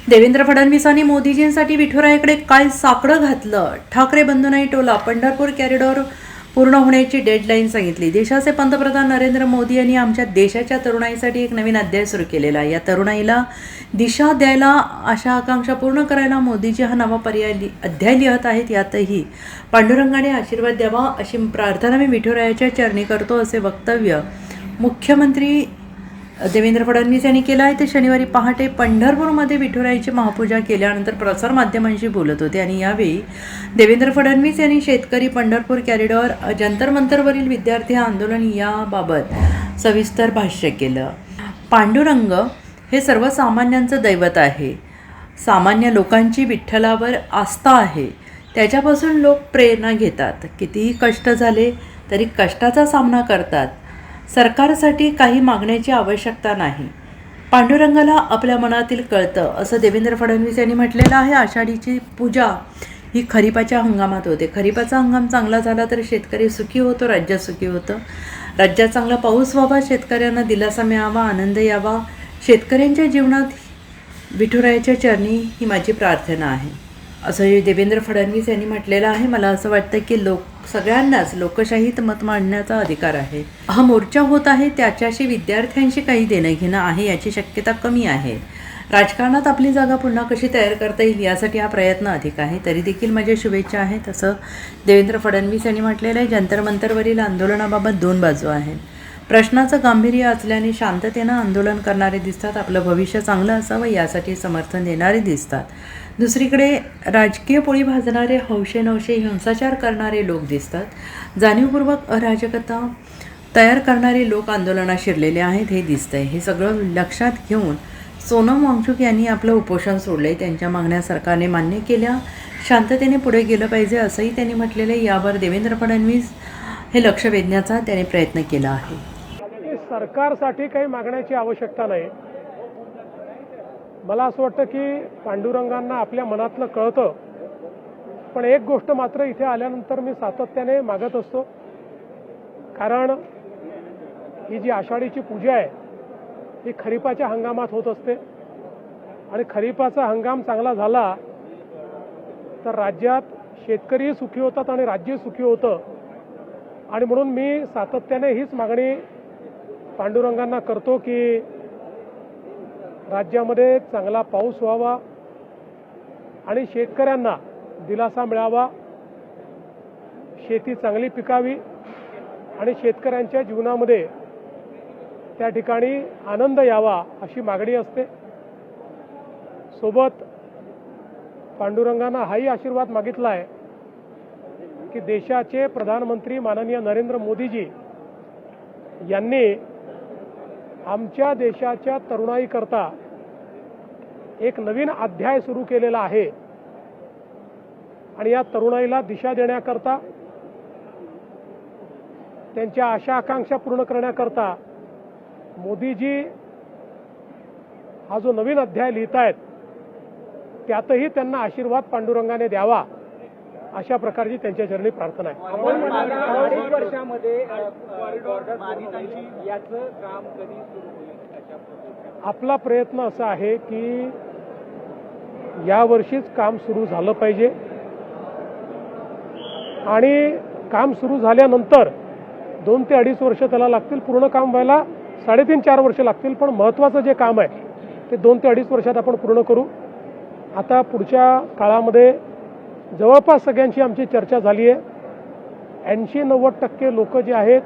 देवेंद्र फडणवीसांनी मोदीजींसाठी विठुरायाकडे काय साकडं घातलं? ठाकरे बंधूंनाही टोला. पंढरपूर कॉरिडॉर पूर्ण होण्याची डेडलाईन सांगितली. देशाचे पंतप्रधान नरेंद्र मोदी यांनी आमच्या देशाच्या तरुणाईसाठी एक नवीन अध्याय सुरू केलेला आहे. या तरुणाईला दिशा द्यायला, आशा आकांक्षा पूर्ण करायला मोदीजी हा नवा अध्याय लिहत आहेत. यातही पांडुरंगाने आशीर्वाद द्यावा अशी प्रार्थना मी विठुरायाच्या चरणी करतो, असे वक्तव्य मुख्यमंत्री देवेंद्र फडणवीस यांनी केलं आहे. ते शनिवारी पहाटे पंढरपूरमध्ये विठुरायाची महापूजा केल्यानंतर प्रसारमाध्यमांशी बोलत होते आणि यावेळी देवेंद्र फडणवीस यांनी शेतकरी, पंढरपूर कॉरिडॉर, जंतर मंतरवरील विद्यार्थी आंदोलन याबाबत सविस्तर भाष्य केलं. पांडुरंग हे सर्वसामान्यांचं दैवत आहे. सामान्य लोकांची विठ्ठलावर आस्था आहे. त्याच्यापासून लोक प्रेरणा घेतात. कितीही कष्ट झाले तरी कष्टाचा सामना करतात. सरकारसाठी काही मागण्याची आवश्यकता नाही. पांडुरंगाला आपल्या मनातील कळतं, असं देवेंद्र फडणवीस यांनी म्हटलेलं आहे. आषाढीची पूजा ही खरीपाच्या हंगामात होते. खरीपाचा हंगाम चांगला झाला तर शेतकरी सुखी होतो, राज्य सुखी होतं. राज्यात चांगला पाऊस व्हावा, शेतकऱ्यांना दिलासा मिळावा, आनंद यावा. शेतकऱ्यांच्या जीवनात विठुरायाच्या चरणी ही माझी प्रार्थना आहे, असं देवेंद्र फडणवीस यांनी म्हटलेलं आहे. मला असं वाटतं की सगळ्यांनाच लोकशाहीत मत मांडण्याचा अधिकार आहे. हा मोर्चा होत आहे त्याच्याशी विद्यार्थ्यांशी काही देणं घेणं आहे याची शक्यता कमी आहे. राजकारणात आपली जागा पुन्हा कशी तयार करता येईल यासाठी हा प्रयत्न अधिक आहे. तरी देखील माझ्या शुभेच्छा आहेत, असं देवेंद्र फडणवीस यांनी म्हटलेलं आहे. जंतर मंतरवरील आंदोलनाबाबत दोन बाजू आहेत. प्रश्नाचं गांभीर्य असल्याने शांततेनं आंदोलन करणारे दिसतात. आपलं भविष्य चांगलं असावं यासाठी समर्थन देणारे दिसतात. दुसरीकडे राजकीय पोळी भाजणारे, हौशेनौशे हिंसाचार करणारे लोक दिसतात. जाणीवपूर्वक अराजकता तयार करणारे लोक आंदोलनात शिरलेले आहेत हे दिसतंय. हे सगळं लक्षात घेऊन सोनम वांगचुक यांनी आपलं उपोषण सोडलंय. त्यांच्या मागण्या सरकारने मान्य केल्या. शांततेने पुढे गेलं पाहिजे असंही त्यांनी म्हटलेलं आहे. यावर देवेंद्र फडणवीस हे लक्ष वेधण्याचा त्याने प्रयत्न केला आहे. सरकारसाठी काही मागण्याची आवश्यकता नाही. मला असं वाटतं की पांडुरंगांना आपल्या मनातलं कळतं. पण एक गोष्ट मात्र इथे आल्यानंतर मी सातत्याने मागत असतो, कारण ही जी आषाढीची पूजा आहे ही खरीपाच्या हंगामात होत असते आणि खरीपाचा हंगाम चांगला झाला तर राज्यात शेतकरी सुखी होतात आणि राज्य सुखी होतं. आणि म्हणून मी सातत्याने हीच मागणी पांडुरंगांना करतो की राज्यामध्ये चांगला पाऊस व्हावा आणि शेतकऱ्यांना दिलासा मिळावा, शेती चांगली पिकावी आणि शेतकऱ्यांच्या जीवनामध्ये त्या ठिकाणी आनंद यावा अशी मागणी असते. सोबत पांडुरंगांना हाही आशीर्वाद मागितला आहे की देशाचे प्रधानमंत्री माननीय नरेंद्र मोदीजी यांनी आमच्या देशाच्या तरुणाईकरता एक नवीन अध्याय सुरू केलेला आहे आणि या तरुणाईला दिशा देण्याकरता, त्यांच्या आशा आकांक्षा पूर्ण करण्याकरता मोदीजी हा जो नवीन अध्याय लिहित आहेत त्यातही त्यांना आशीर्वाद पांडुरंगाने द्यावा अशा प्रकारची त्यांच्या चरणी प्रार्थना आहे. आपला प्रयत्न असा आहे की यावर्षीच काम सुरू झालं पाहिजे आणि काम सुरू झाल्यानंतर 2 ते 2.5 वर्ष त्याला लागतील. पूर्ण काम व्हायला 3.5-4 वर्ष लागतील. पण महत्त्वाचं जे काम आहे ते 2 ते 2.5 वर्षात आपण पूर्ण करू. आता पुढच्या काळामध्ये जवळपास सगळ्यांची आमची चर्चा झाली आहे. 80-90% लोक जे आहेत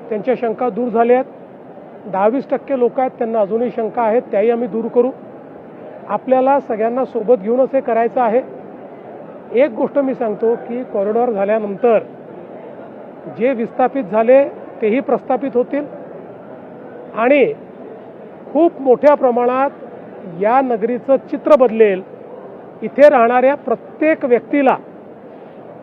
त्यांच्या शंका दूर झाल्या आहेत. 10-20% लोक आहेत त्यांना अजूनही शंका आहेत, त्याही आम्ही दूर करू. आपल्याला सगळ्यांना सोबत घेऊनच हे करायचं आहे. एक गोष्ट मी सांगतो की कॉरिडॉर झाल्यानंतर जे विस्थापित झाले तेही प्रस्थापित होतील आणि खूप मोठ्या प्रमाणात या नगरीचं चित्र बदलेल. इथे राहणाऱ्या प्रत्येक व्यक्तीला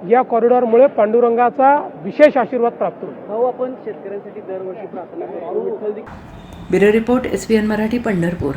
या कॉरिडॉरमुळे पांडुरंगाचा विशेष आशीर्वाद प्राप्त होईल. भाऊ, आपण शेतकऱ्यांसाठी दरवर्षी प्रार्थना करतो. Bureau report, SBN Marathi, Pandharpur.